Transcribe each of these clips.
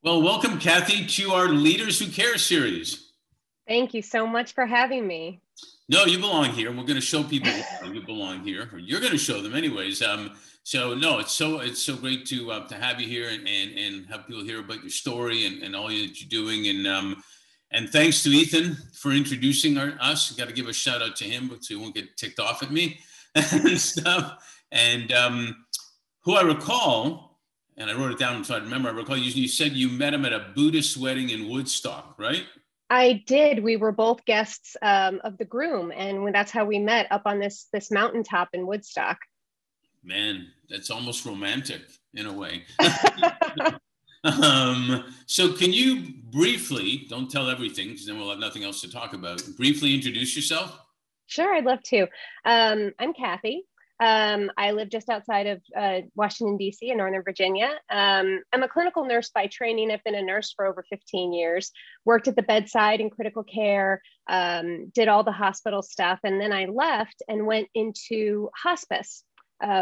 Well, welcome, Kathy, to our Leaders Who Care series. Thank you so much for having me. No, you belong here. We're going to show people you belong here, or you're going to show them anyways. So no, it's so great to have you here and have people hear about your story and all that you're doing. And thanks to Ethan for introducing us. Got to give a shout out to him, so he won't get ticked off at me and stuff. And who I recall, and I wrote it down so I remember. I recall you said you met him at a Buddhist wedding in Woodstock, right? I did. We were both guests of the groom, and that's how we met up on this mountaintop in Woodstock. Man, that's almost romantic in a way. So can you briefly, don't tell everything because then we'll have nothing else to talk about, briefly introduce yourself? Sure, I'd love to. I'm Kathy. I live just outside of Washington, D.C. in Northern Virginia. I'm a clinical nurse by training. I've been a nurse for over 15 years, worked at the bedside in critical care, did all the hospital stuff. And then I left and went into hospice,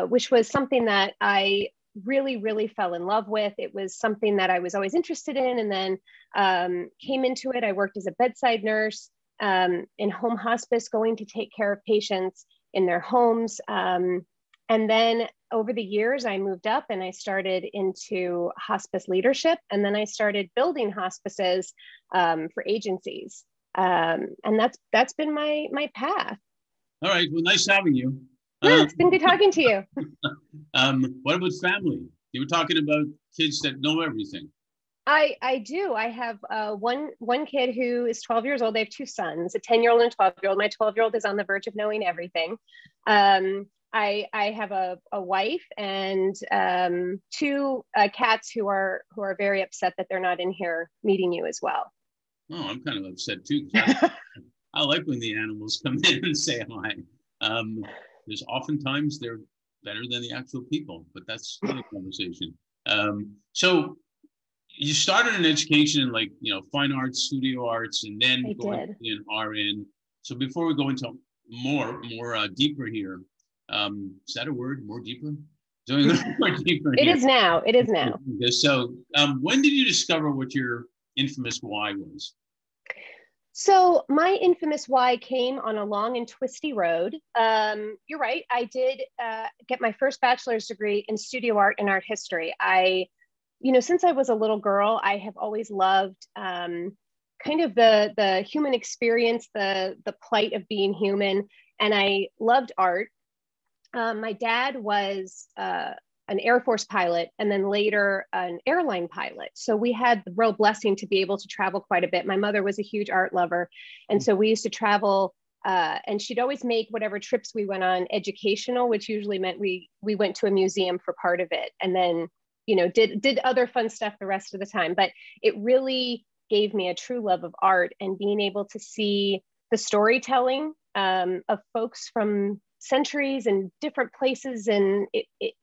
which was something that I really, really fell in love with. It was something that I was always interested in, and then came into it. I worked as a bedside nurse in home hospice, going to take care of patients in their homes. And then over the years, I moved up and I started into hospice leadership. And then I started building hospices for agencies. And that's been my path. All right. Well, nice having you. Yeah, it's been good talking to you. What about family? You were talking about kids that know everything. I do. I have one kid who is 12 years old. I have two sons, a 10-year-old and a 12-year-old. My 12-year-old is on the verge of knowing everything. I have a wife and two cats who are very upset that they're not in here meeting you as well. Oh, I'm kind of upset too. I like when the animals come in and say hi. There's oftentimes they're better than the actual people, but that's another conversation. So you started an education in fine arts, studio arts, and then going in RN. So before we go into more deeper here, is that a word? More deeper? More deeper It is now. It is now. So when did you discover what your infamous why was? So my infamous why came on a long and twisty road. You're right. I did get my first bachelor's degree in studio art and art history. Since I was a little girl, I have always loved kind of the human experience, the plight of being human, and I loved art. My dad was an Air Force pilot and then later an airline pilot. So we had the real blessing to be able to travel quite a bit. My mother was a huge art lover. And so we used to travel and she'd always make whatever trips we went on educational, which usually meant we went to a museum for part of it. And then did other fun stuff the rest of the time. But it really gave me a true love of art and being able to see the storytelling of folks from centuries and different places. And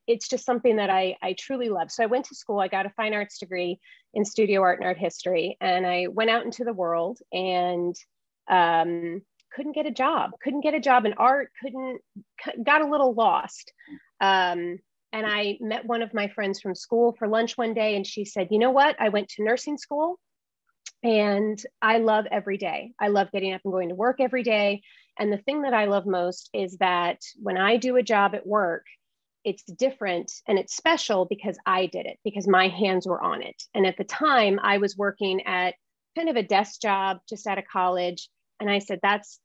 it's just something that I truly love. So I went to school, I got a fine arts degree in studio art and art history. And I went out into the world and couldn't get a job in art, got a little lost. And I met one of my friends from school for lunch one day, and she said, you know what? I went to nursing school and I love every day. I love getting up and going to work every day. And the thing that I love most is that when I do a job at work, it's different and it's special because I did it, because my hands were on it. And at the time I was working at kind of a desk job just out of college. And I said, that's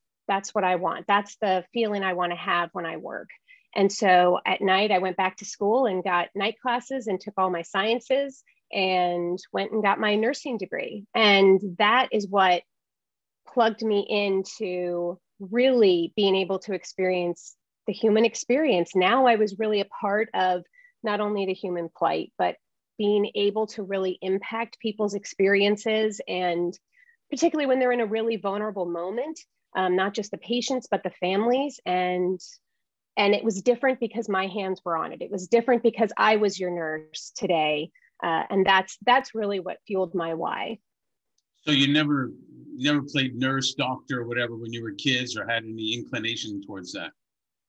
what I want. That's the feeling I want to have when I work. And so at night, I went back to school and got night classes and took all my sciences and went and got my nursing degree. And that is what plugged me into really being able to experience the human experience. Now I was really a part of not only the human plight, but being able to really impact people's experiences, and particularly when they're in a really vulnerable moment, not just the patients, but the families. And it was different because my hands were on it. It was different because I was your nurse today. And that's really what fueled my why. So you never played nurse, doctor, or whatever when you were kids, or had any inclination towards that?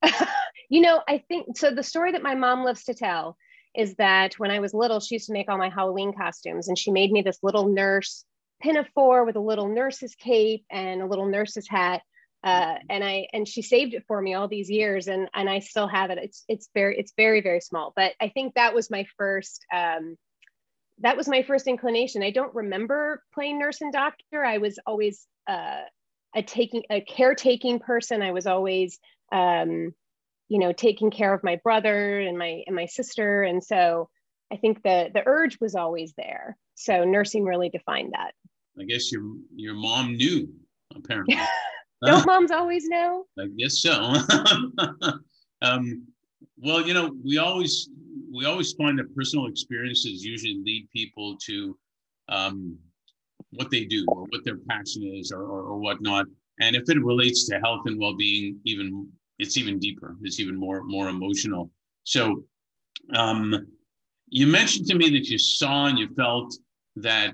I think, so the story that my mom loves to tell is that when I was little, she used to make all my Halloween costumes, and she made me this little nurse pinafore with a little nurse's cape and a little nurse's hat. And she saved it for me all these years, and I still have it. It's very, very small, but I think that was my first inclination. I don't remember playing nurse and doctor. I was always a caretaking person. I was always taking care of my brother and my sister, and so I think the urge was always there. So nursing really defined that. I guess your mom knew, apparently. Don't moms always know? I guess so. Well, we always find that personal experiences usually lead people to what they do or what their passion is or whatnot. And if it relates to health and well-being, it's even deeper. It's even more emotional. So you mentioned to me that you saw and you felt that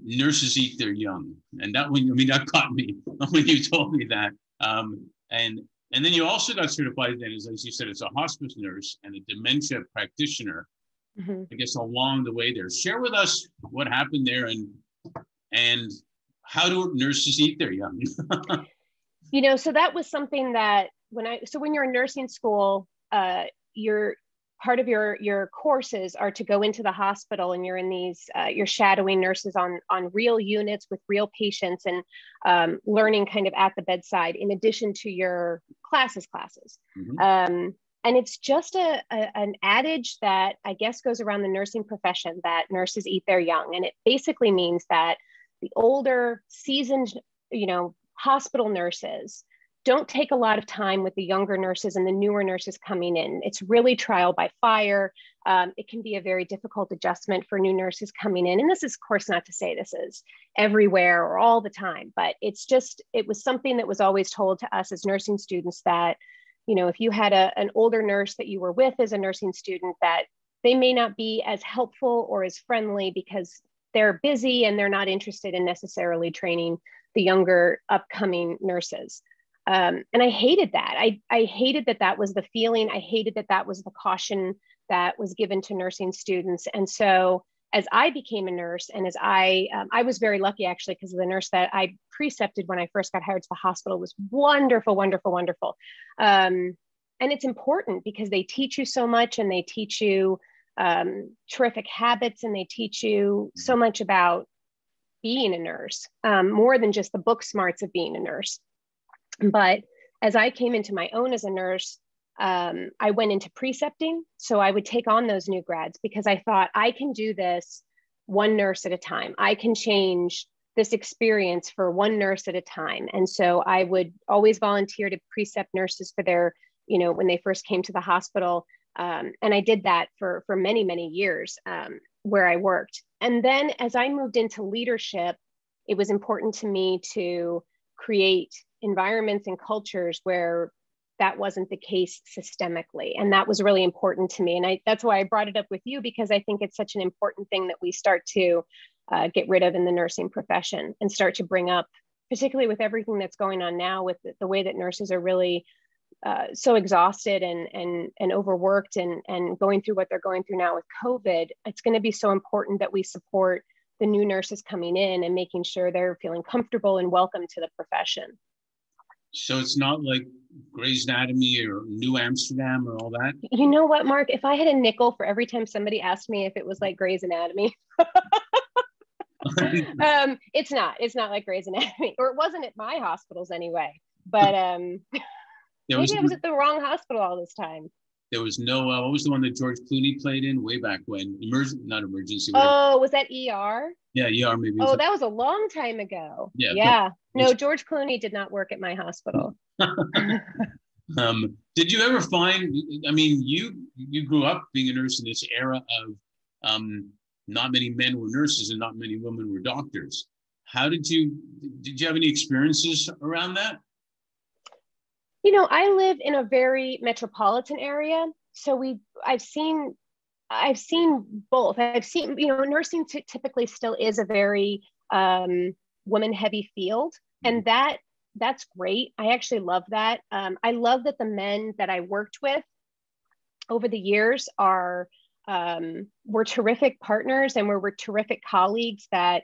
nurses eat their young, and that caught me when you told me that. And then you also got certified then, as you said, as a hospice nurse and a dementia practitioner. Mm-hmm. I guess along the way there, share with us what happened there and how do nurses eat their young? So that was something that when you're in nursing school, you're part of your courses are to go into the hospital, and you're in these, you're shadowing nurses on real units with real patients, and learning kind of at the bedside in addition to your classes. Mm-hmm. And it's just an adage that I guess goes around the nursing profession that nurses eat their young. And it basically means that the older seasoned, hospital nurses don't take a lot of time with the younger nurses and the newer nurses coming in. It's really trial by fire. It can be a very difficult adjustment for new nurses coming in. And this is, of course, not to say this is everywhere or all the time, but it was something that was always told to us as nursing students that, if you had an older nurse that you were with as a nursing student, that they may not be as helpful or as friendly because they're busy and they're not interested in necessarily training the younger upcoming nurses. And I hated that. I hated that was the feeling. I hated that was the caution that was given to nursing students. And so as I became a nurse, and as I was very lucky actually, because the nurse that I precepted when I first got hired to the hospital was wonderful, wonderful, wonderful. And it's important because they teach you so much, and they teach you terrific habits, and they teach you so much about being a nurse, more than just the book smarts of being a nurse. But as I came into my own as a nurse, I went into precepting. So I would take on those new grads because I thought I can do this one nurse at a time. I can change this experience for one nurse at a time. And so I would always volunteer to precept nurses for their, when they first came to the hospital. And I did that for many, many years where I worked. And then as I moved into leadership, it was important to me to create environments and cultures where that wasn't the case systemically. And that was really important to me. And that's why I brought it up with you, because I think it's such an important thing that we start to get rid of in the nursing profession and start to bring up, particularly with everything that's going on now with the way that nurses are really so exhausted and overworked and going through what they're going through now with COVID. It's going to be so important that we support the new nurses coming in and making sure they're feeling comfortable and welcome to the profession. So it's not like Grey's Anatomy or New Amsterdam or all that? You know what, Mark? If I had a nickel for every time somebody asked me if it was like Grey's Anatomy, it's not like Grey's Anatomy, or it wasn't at my hospitals anyway. But maybe I was at the wrong hospital all this time. There was no, what was the one that George Clooney played in way back when? Not emergency. Oh, was that ER? Yeah, ER maybe. Oh, that was a long time ago. Yeah. No, George Clooney did not work at my hospital. Did you ever find, you grew up being a nurse in this era of not many men were nurses and not many women were doctors. Did you have any experiences around that? I live in a very metropolitan area. So I've seen both. I've seen, nursing typically still is a very woman heavy field. And that's great. I actually love that. I love that the men that I worked with over the years are we're terrific partners, and we're terrific colleagues that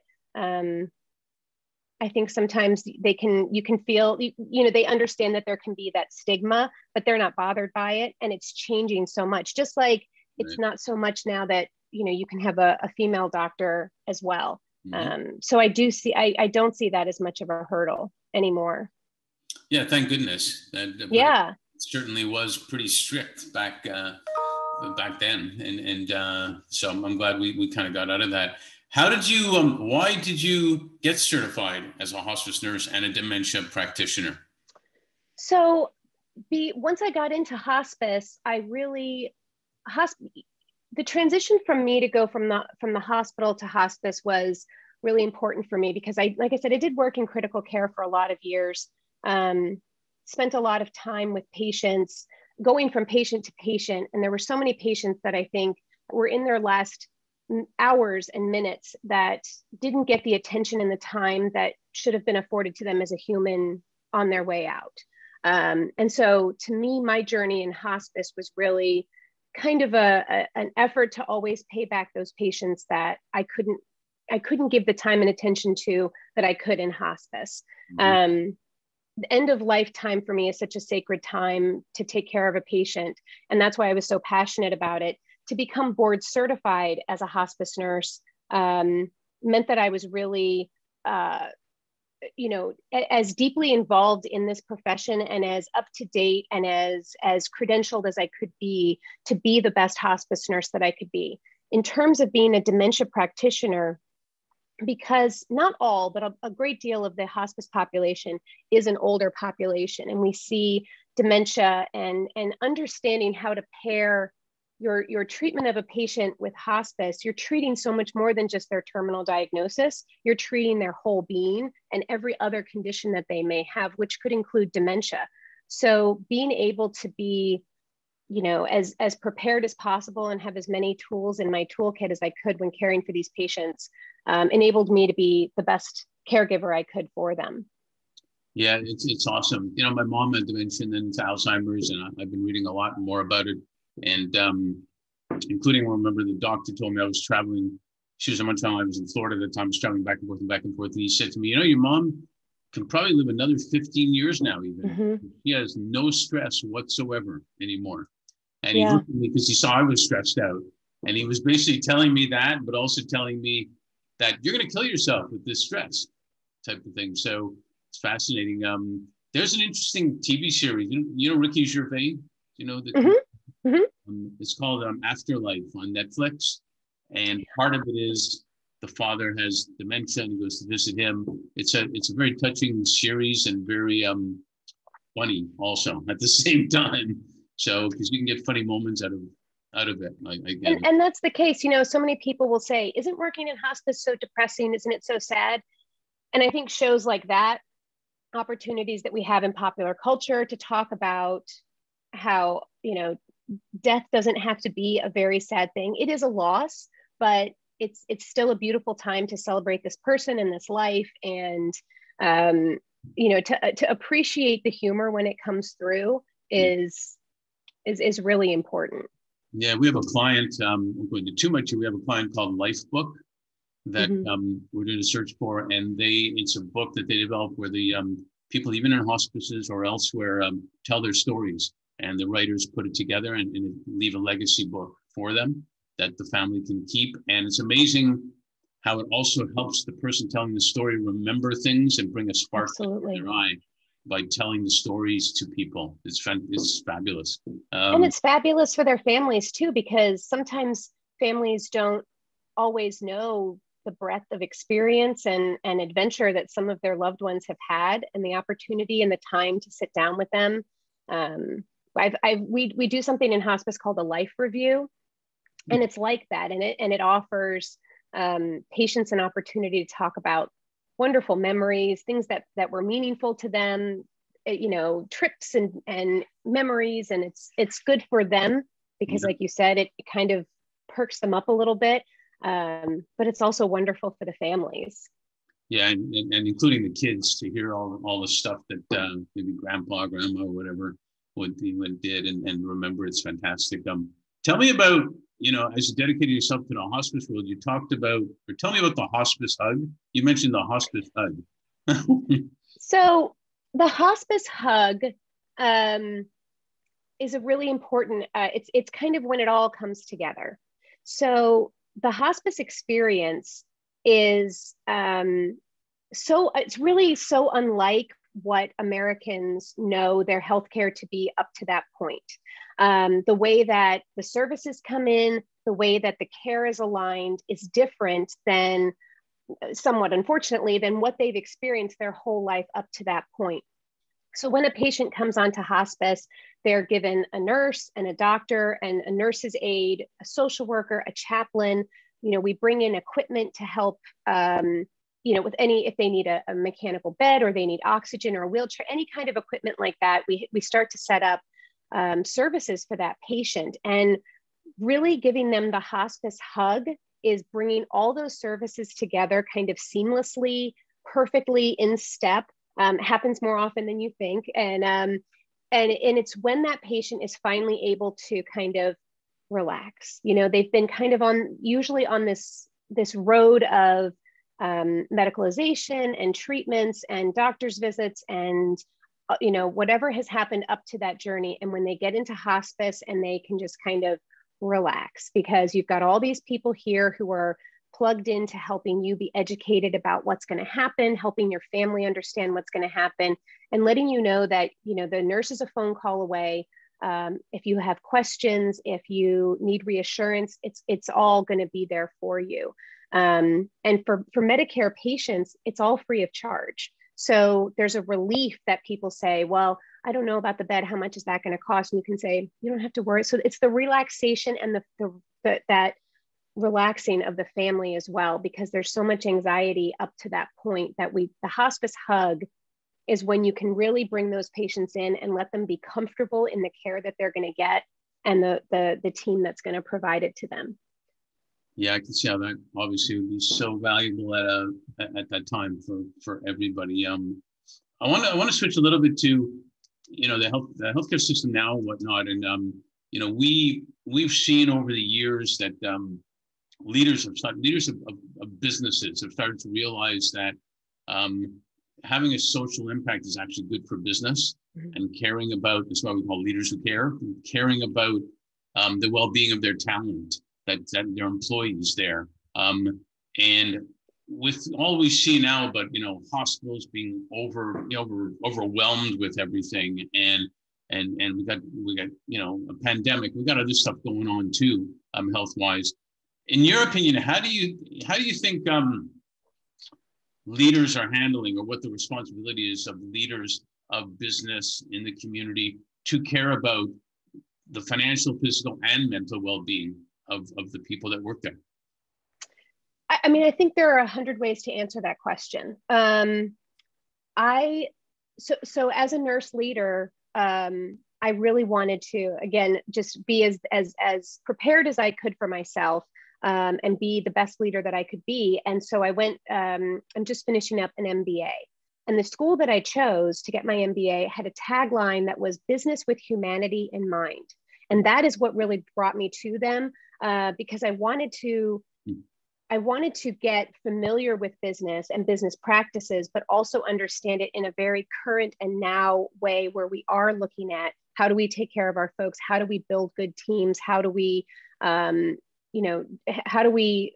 I think sometimes you can feel, they understand that there can be that stigma, but they're not bothered by it. And it's changing so much, just like it's not so much now that, you can have a female doctor as well. So I don't see that as much of a hurdle anymore. Yeah, thank goodness. Yeah. It certainly was pretty strict back then. And so I'm glad we kind of got out of that. How did you, why did you get certified as a hospice nurse and a dementia practitioner? So once I got into hospice, the transition from me to go from the hospital to hospice was really important for me because like I said, I did work in critical care for a lot of years, spent a lot of time with patients, going from patient to patient. And there were so many patients that I think were in their last hours and minutes that didn't get the attention and the time that should have been afforded to them as a human on their way out. And so to me, my journey in hospice was really kind of an effort to always pay back those patients that I couldn't give the time and attention to that I could in hospice. The end of life time for me is such a sacred time to take care of a patient. And that's why I was so passionate about it. To become board certified as a hospice nurse meant that I was really, as deeply involved in this profession and as up to date and as credentialed as I could be to be the best hospice nurse that I could be. In terms of being a dementia practitioner, because not all, but a great deal of the hospice population is an older population, and we see dementia and understanding how to pair your treatment of a patient with hospice. You're treating so much more than just their terminal diagnosis. You're treating their whole being and every other condition that they may have, which could include dementia. So being able to be, as prepared as possible and have as many tools in my toolkit as I could when caring for these patients enabled me to be the best caregiver I could for them. Yeah, it's awesome. My mom had dementia and then it's Alzheimer's, and I've been reading a lot more about it. And including, I remember the doctor told me I was traveling. She was in one time, I was in Florida at the time, I was traveling back and forth and back and forth. And he said to me, your mom can probably live another 15 years now, even. She has no stress whatsoever anymore. And he looked at me because he saw I was stressed out. And he was basically telling me that, but also telling me that you're going to kill yourself with this stress type of thing. So it's fascinating. There's an interesting TV series. Ricky Gervais? It's called Afterlife on Netflix. And part of it is the father has dementia and he goes to visit him. It's a very touching series and very funny also at the same time. So, because you can get funny moments out of it. I get it. And that's the case. So many people will say, isn't working in hospice so depressing? Isn't it so sad? And I think shows like that, opportunities that we have in popular culture to talk about how, death doesn't have to be a very sad thing. It is a loss, but it's still a beautiful time to celebrate this person and this life, and to appreciate the humor when it comes through is really important. Yeah, we have a client. I'm going to too much. We have a client called Lifebook that we're doing a search for, and it's a book that they developed where the people, even in hospices or elsewhere, tell their stories. And the writers put it together and leave a legacy book for them that the family can keep. And it's amazing how it also helps the person telling the story remember things and bring a spark to their eye by telling the stories to people. It's fabulous. And it's fabulous for their families too, because sometimes families don't always know the breadth of experience and adventure that some of their loved ones have had, and the opportunity and the time to sit down with them. We do something in hospice called a life review, and it's like that, and it offers patients an opportunity to talk about wonderful memories, things that were meaningful to them, trips and memories, and it's good for them because, like you said, it kind of perks them up a little bit, but it's also wonderful for the families. Yeah, and including the kids to hear all the stuff that maybe grandpa, grandma, whatever did and remember. It's fantastic. Tell me about, as you dedicated yourself to the hospice world, you talked about, or tell me about the hospice hug. You mentioned the hospice hug. So the hospice hug is a really important, it's kind of when it all comes together. So the hospice experience is it's really so unlike what Americans know their healthcare to be up to that point. The way that the services come in, the way that the care is aligned is different than, somewhat unfortunately, than what they've experienced their whole life up to that point. So when a patient comes onto hospice, they're given a nurse and a doctor and a nurse's aide, a social worker, a chaplain. We bring in equipment to help, with if they need a mechanical bed or they need oxygen or a wheelchair, any kind of equipment like that, we start to set up services for that patient. And really giving them the hospice hug is bringing all those services together kind of seamlessly, perfectly in step. Happens more often than you think. And it's when that patient is finally able to kind of relax. They've been kind of usually on this road of medicalization and treatments and doctor's visits and whatever has happened up to that journey. And when they get into hospice and they can just kind of relax, because you've got all these people here who are plugged into helping you be educated about what's going to happen, helping your family understand what's going to happen, and letting you know that, the nurse is a phone call away. If you have questions, if you need reassurance, it's all going to be there for you. And for Medicare patients, it's all free of charge. So there's a relief that people say, well, I don't know about the bed. How much is that going to cost? And you can say, you don't have to worry. So it's the relaxation and that relaxing of the family as well, because there's so much anxiety up to that point that the hospice hug is when you can really bring those patients in and let them be comfortable in the care that they're going to get and the team that's going to provide it to them. Yeah, I can see how that obviously would be so valuable at that time for everybody. I want to switch a little bit to, the healthcare system now and whatnot. And we've seen over the years that leaders of businesses have started to realize that having a social impact is actually good for business. Mm-hmm. And caring about, that's why we call leaders who care, caring about the well-being of their talent, that their employees there. And with all we see now, but hospitals being overwhelmed with everything, and we got a pandemic, we got other stuff going on too, health wise. In your opinion, how do you think leaders are handling, or what the responsibility is of leaders of business in the community to care about the financial, physical, and mental well-being of the people that work there? I mean, I think there are 100 ways to answer that question. So as a nurse leader, I really wanted to, again, just be as prepared as I could for myself, and be the best leader that I could be. And so I went, I'm just finishing up an MBA. And the school that I chose to get my MBA had a tagline that was business with humanity in mind. And that is what really brought me to them, because I wanted to get familiar with business and business practices, but also understand it in a very current and now way, where we are looking at how do we take care of our folks? How do we build good teams? How do we, how do we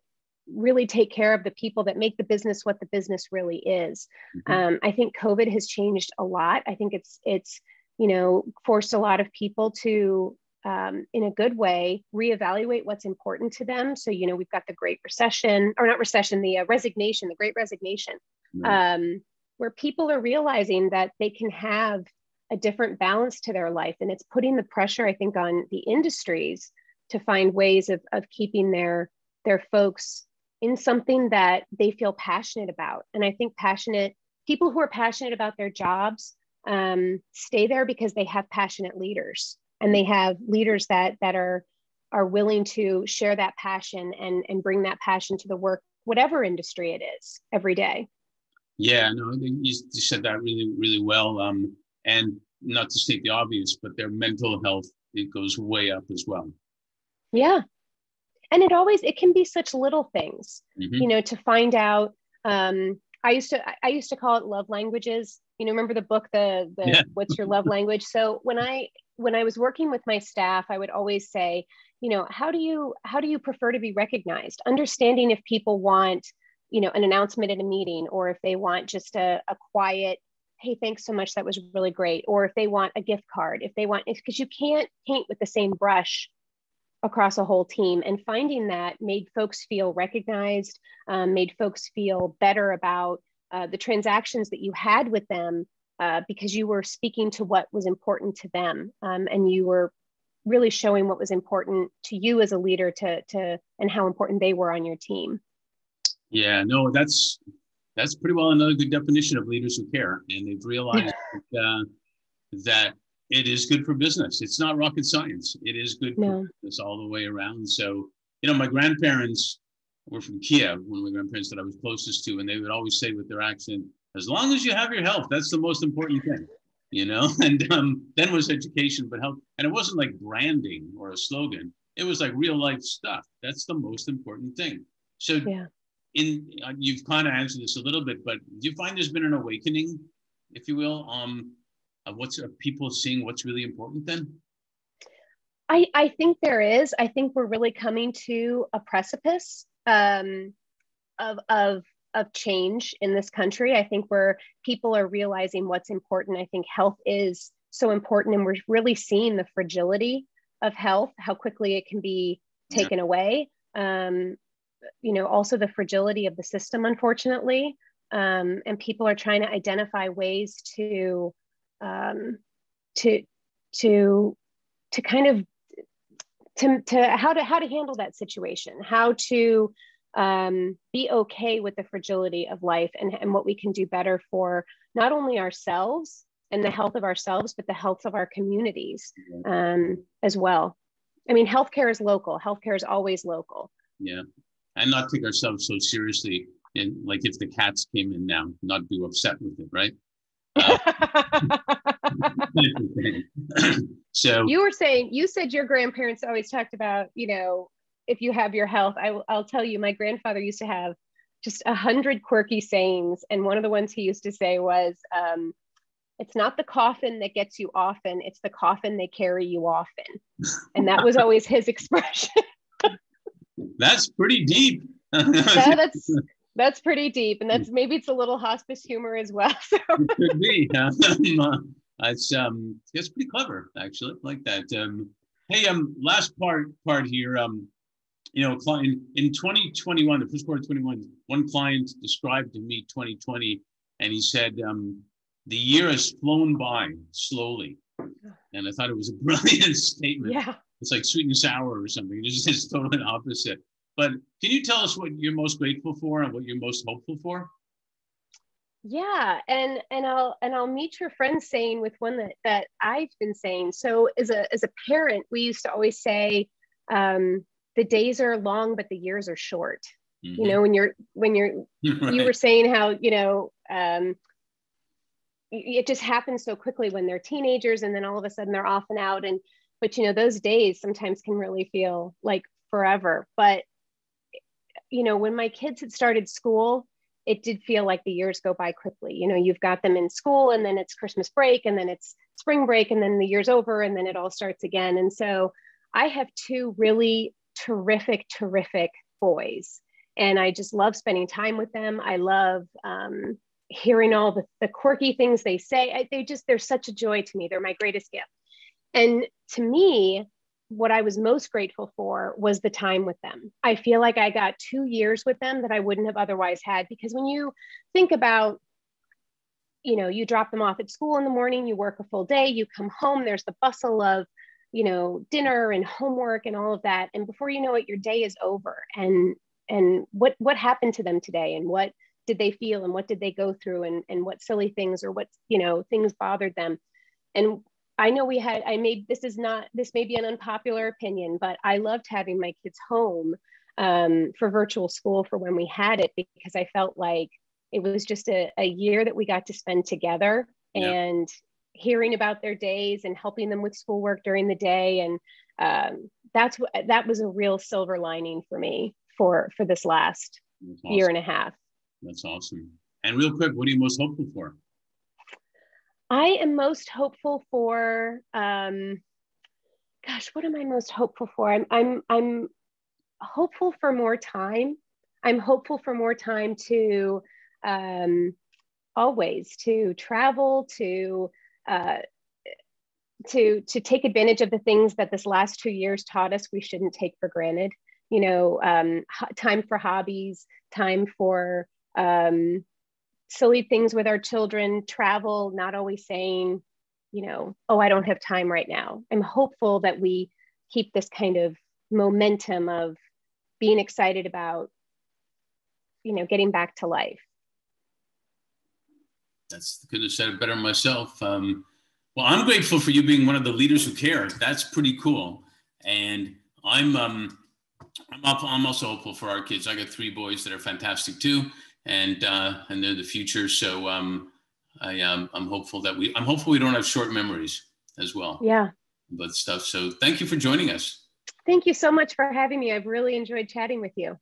really take care of the people that make the business what the business really is? Mm-hmm. I think COVID has changed a lot. I think it's forced a lot of people to, in a good way, reevaluate what's important to them. So, we've got the Great Recession, or not recession, the resignation, the Great Resignation, right. Where people are realizing that they can have a different balance to their life. And it's putting the pressure, I think, on the industries to find ways of keeping their folks in something that they feel passionate about. And I think people who are passionate about their jobs stay there because they have passionate leaders. And they have leaders that are willing to share that passion and bring that passion to the work, whatever industry it is, every day. Yeah, no, you said that really, really well. And not to state the obvious, but their mental health, it goes way up as well. Yeah. And it can be such little things, to find out. I used to call it love languages. Remember the book, the Yeah. what's your love language? So when I was working with my staff, I would always say, how do you prefer to be recognized? Understanding if people want, an announcement at a meeting, or if they want just a quiet, hey, thanks so much, that was really great, or if they want a gift card, because you can't paint with the same brush across a whole team. And finding that made folks feel recognized, made folks feel better about the transactions that you had with them, because you were speaking to what was important to them, and you were really showing what was important to you as a leader, and how important they were on your team. Yeah, no, that's pretty well another good definition of leaders who care, and they've realized that it is good for business. It's not rocket science. It is good for business all the way around. So, my grandparents were from Kiev, one of my grandparents that I was closest to, and they would always say with their accent, as long as you have your health, that's the most important thing, and then was education, but health. And it wasn't like branding or a slogan. It was like real life stuff. That's the most important thing. So you've kind of answered this a little bit, but do you find there's been an awakening, if you will, of people seeing what's really important then? I think there is. I think we're really coming to a precipice of change in this country. I think where people are realizing what's important. I think health is so important, and we're really seeing the fragility of health, how quickly it can be taken away. Also the fragility of the system, unfortunately, and people are trying to identify ways to kind of to how to handle that situation, how to be okay with the fragility of life, and what we can do better for not only ourselves and the health of ourselves, but the health of our communities as well. I mean, healthcare is local. Healthcare is always local. Yeah. And not take ourselves so seriously. And like if the cats came in now, not be upset with it, right? So you said your grandparents always talked about, if you have your health. I'll tell you, my grandfather used to have just 100 quirky sayings. And one of the ones he used to say was, it's not the coffin that gets you often, it's the coffin they carry you often. And that was always his expression. That's pretty deep. That's pretty deep, and maybe it's a little hospice humor as well. So. It could be. It's pretty clever, actually. I like that. Hey, last part here. Client in 2021, the first quarter of 21, one client described to me 2020, and he said the year has flown by slowly, and I thought it was a brilliant statement. Yeah. It's like sweet and sour or something. It's totally opposite. But can you tell us what you're most grateful for and what you're most hopeful for? Yeah, and I'll meet your friend saying with one that I've been saying. So as a parent, we used to always say, the days are long, but the years are short. Mm-hmm. When you're right. You were saying how it just happens so quickly when they're teenagers, and then all of a sudden they're off and out. But those days sometimes can really feel like forever. But when my kids had started school, it did feel like the years go by quickly. You've got them in school, and then it's Christmas break, and then it's spring break, and then the year's over, and then it all starts again. And so I have two really terrific boys, and I just love spending time with them. I love hearing all the quirky things they say. They're such a joy to me. They're my greatest gift. And to me, what I was most grateful for was the time with them. I feel like I got 2 years with them that I wouldn't have otherwise had, because when you think about, you drop them off at school in the morning, you work a full day, you come home, there's the bustle of, dinner and homework and all of that. And before you know it, your day is over. And what happened to them today, and what did they feel, and what did they go through, and what silly things or what, things bothered them. And I know this may be an unpopular opinion, but I loved having my kids home for virtual school for when we had it, because I felt like it was just a year that we got to spend together, and hearing about their days and helping them with schoolwork during the day, and that was a real silver lining for me for this last That's year awesome. and a half. That's awesome. And real quick, what are you most hopeful for? I am most hopeful for, gosh, what am I most hopeful for? I'm hopeful for more time. I'm hopeful for more time to, always to travel, uh, to take advantage of the things that this last 2 years taught us we shouldn't take for granted. You know, time for hobbies, time for silly things with our children, travel, not always saying, you know, oh, I don't have time right now. I'm hopeful that we keep this kind of momentum of being excited about, you know, getting back to life. That's couldn't have said it better myself. Well, I'm grateful for you being one of the leaders who care. That's pretty cool. And I'm also hopeful for our kids. I got 3 boys that are fantastic too, and they're the future. So I'm hopeful that I'm hopeful we don't have short memories as well. Yeah. But stuff. So thank you for joining us. Thank you so much for having me. I've really enjoyed chatting with you.